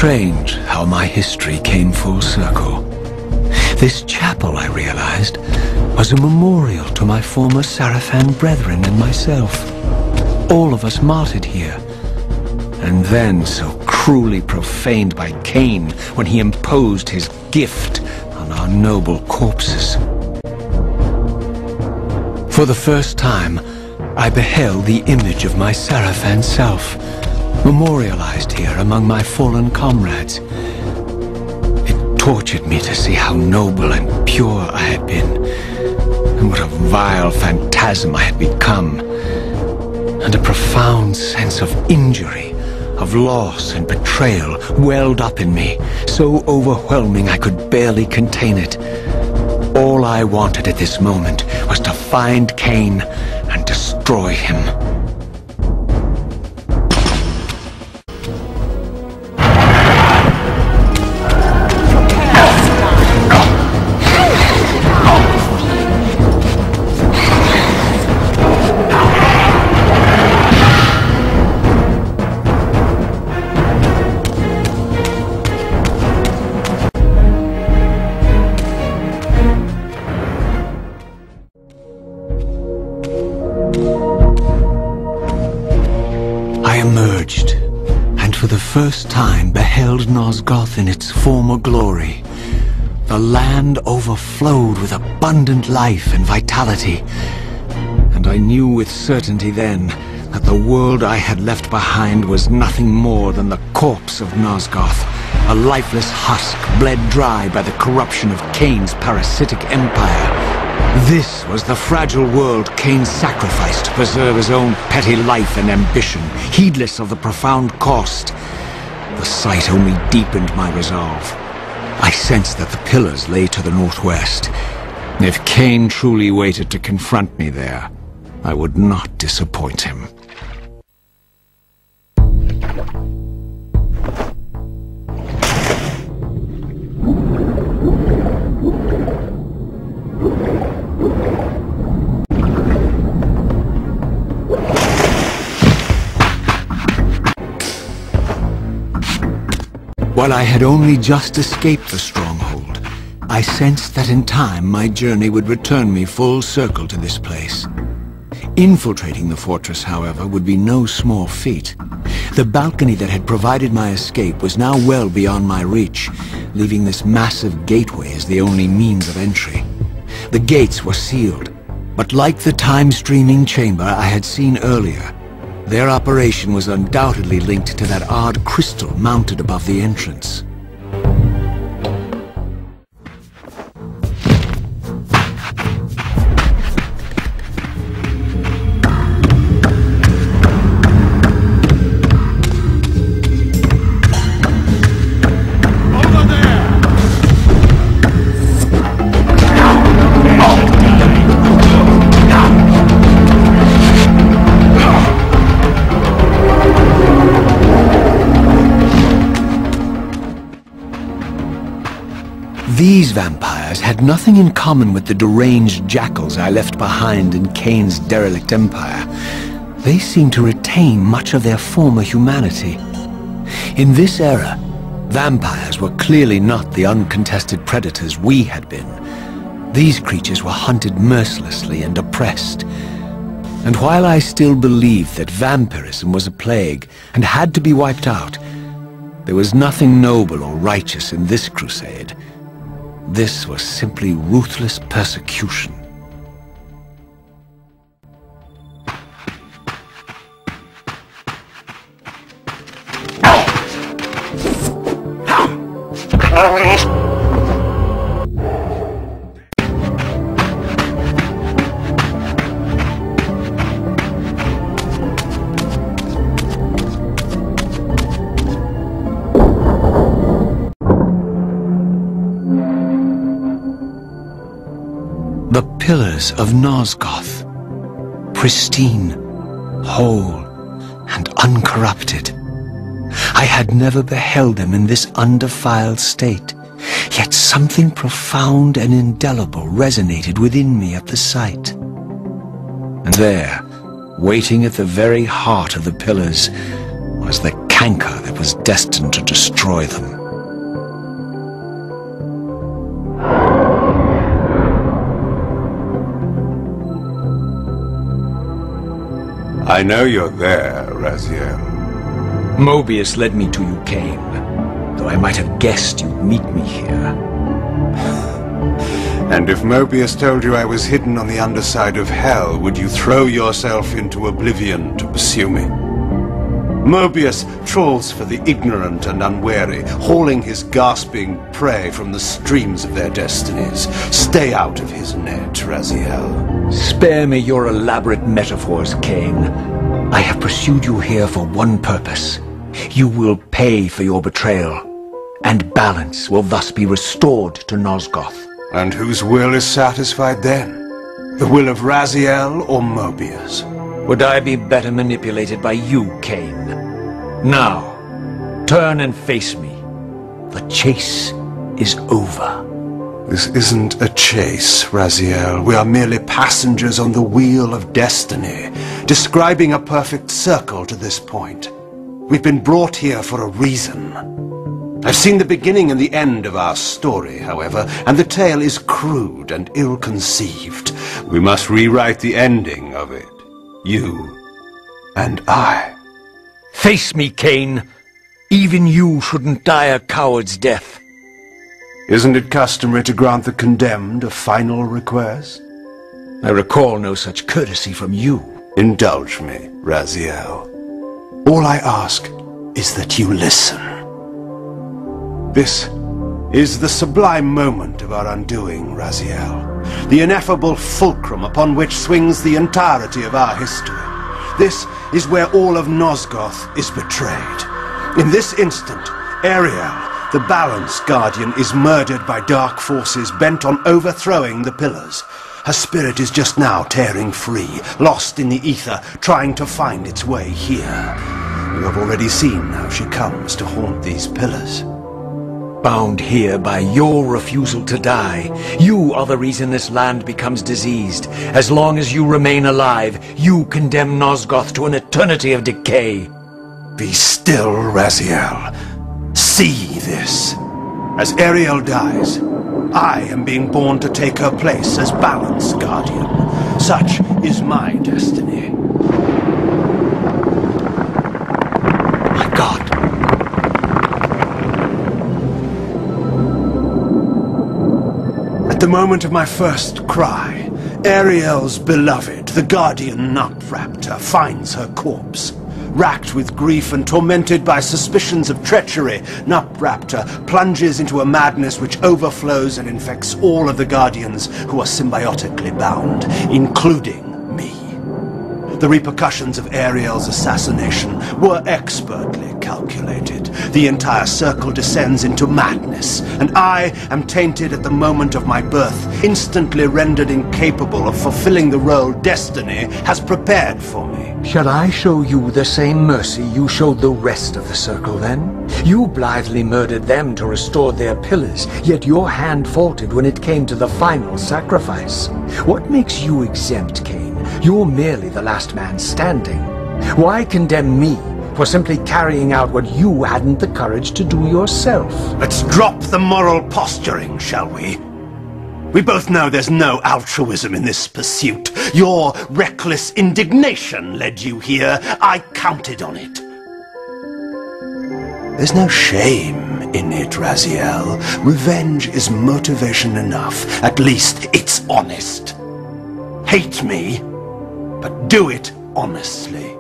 strange how my history came full circle. This chapel, I realized, was a memorial to my former Sarafan brethren and myself. All of us martyred here, and then so cruelly profaned by Kain when he imposed his gift on our noble corpses. For the first time, I beheld the image of my Sarafan self, memorialized here among my fallen comrades. It tortured me to see how noble and pure I had been, and what a vile phantasm I had become, and a profound sense of injury, of loss and betrayal welled up in me, so overwhelming I could barely contain it. All I wanted at this moment was to find Kain and destroy him. First time beheld Nosgoth in its former glory. The land overflowed with abundant life and vitality, and I knew with certainty then that the world I had left behind was nothing more than the corpse of Nosgoth, a lifeless husk bled dry by the corruption of Kain's parasitic empire. This was the fragile world Kain sacrificed to preserve his own petty life and ambition, heedless of the profound cost. The sight only deepened my resolve. I sensed that the pillars lay to the northwest. If Kain truly waited to confront me there, I would not disappoint him. While I had only just escaped the stronghold, I sensed that in time my journey would return me full circle to this place. Infiltrating the fortress, however, would be no small feat. The balcony that had provided my escape was now well beyond my reach, leaving this massive gateway as the only means of entry. The gates were sealed, but like the time-streaming chamber I had seen earlier, their operation was undoubtedly linked to that odd crystal mounted above the entrance. These vampires had nothing in common with the deranged jackals I left behind in Kain's derelict empire. They seemed to retain much of their former humanity. In this era, vampires were clearly not the uncontested predators we had been. These creatures were hunted mercilessly and oppressed. And while I still believed that vampirism was a plague and had to be wiped out, there was nothing noble or righteous in this crusade. This was simply ruthless persecution. The pillars of Nosgoth, pristine, whole, and uncorrupted. I had never beheld them in this undefiled state, yet something profound and indelible resonated within me at the sight. And there, waiting at the very heart of the pillars, was the canker that was destined to destroy them. I know you're there, Raziel. Mobius led me to you, Kain, though I might have guessed you'd meet me here. And if Mobius told you I was hidden on the underside of hell, would you throw yourself into oblivion to pursue me? Mobius trawls for the ignorant and unwary, hauling his gasping prey from the streams of their destinies. Stay out of his net, Raziel. Spare me your elaborate metaphors, Kain. I have pursued you here for one purpose. You will pay for your betrayal, and balance will thus be restored to Nosgoth. And whose will is satisfied then? The will of Raziel or Mobius? Would I be better manipulated by you, Kain? Now, turn and face me. The chase is over. This isn't a chase, Raziel. We are merely passengers on the wheel of destiny, describing a perfect circle to this point. We've been brought here for a reason. I've seen the beginning and the end of our story, however, and the tale is crude and ill-conceived. We must rewrite the ending of it. You and I. Face me, Kain. Even you shouldn't die a coward's death. Isn't it customary to grant the condemned a final request? I recall no such courtesy from you. Indulge me, Raziel. All I ask is that you listen. This is the sublime moment of our undoing, Raziel. The ineffable fulcrum upon which swings the entirety of our history. This is where all of Nosgoth is betrayed. In this instant, Ariel, the Balance Guardian, is murdered by dark forces bent on overthrowing the Pillars. Her spirit is just now tearing free, lost in the ether, trying to find its way here. You have already seen how she comes to haunt these Pillars. Bound here by your refusal to die. You are the reason this land becomes diseased. As long as you remain alive, you condemn Nosgoth to an eternity of decay. Be still, Raziel. See this. As Ariel dies, I am being born to take her place as Balance Guardian. Such is my destiny. My God. At the moment of my first cry, Ariel's beloved, the Guardian Nutraptor, finds her corpse. Racked with grief and tormented by suspicions of treachery, Nutraptor plunges into a madness which overflows and infects all of the Guardians who are symbiotically bound, including me. The repercussions of Ariel's assassination were expertly calculated. The entire circle descends into madness, and I am tainted at the moment of my birth, instantly rendered incapable of fulfilling the role destiny has prepared for me. Shall I show you the same mercy you showed the rest of the circle, then? You blithely murdered them to restore their pillars, yet your hand faltered when it came to the final sacrifice. What makes you exempt, Kain? You're merely the last man standing. Why condemn me for simply carrying out what you hadn't the courage to do yourself? Let's drop the moral posturing, shall we? We both know there's no altruism in this pursuit. Your reckless indignation led you here. I counted on it. There's no shame in it, Raziel. Revenge is motivation enough. At least it's honest. Hate me, but do it honestly.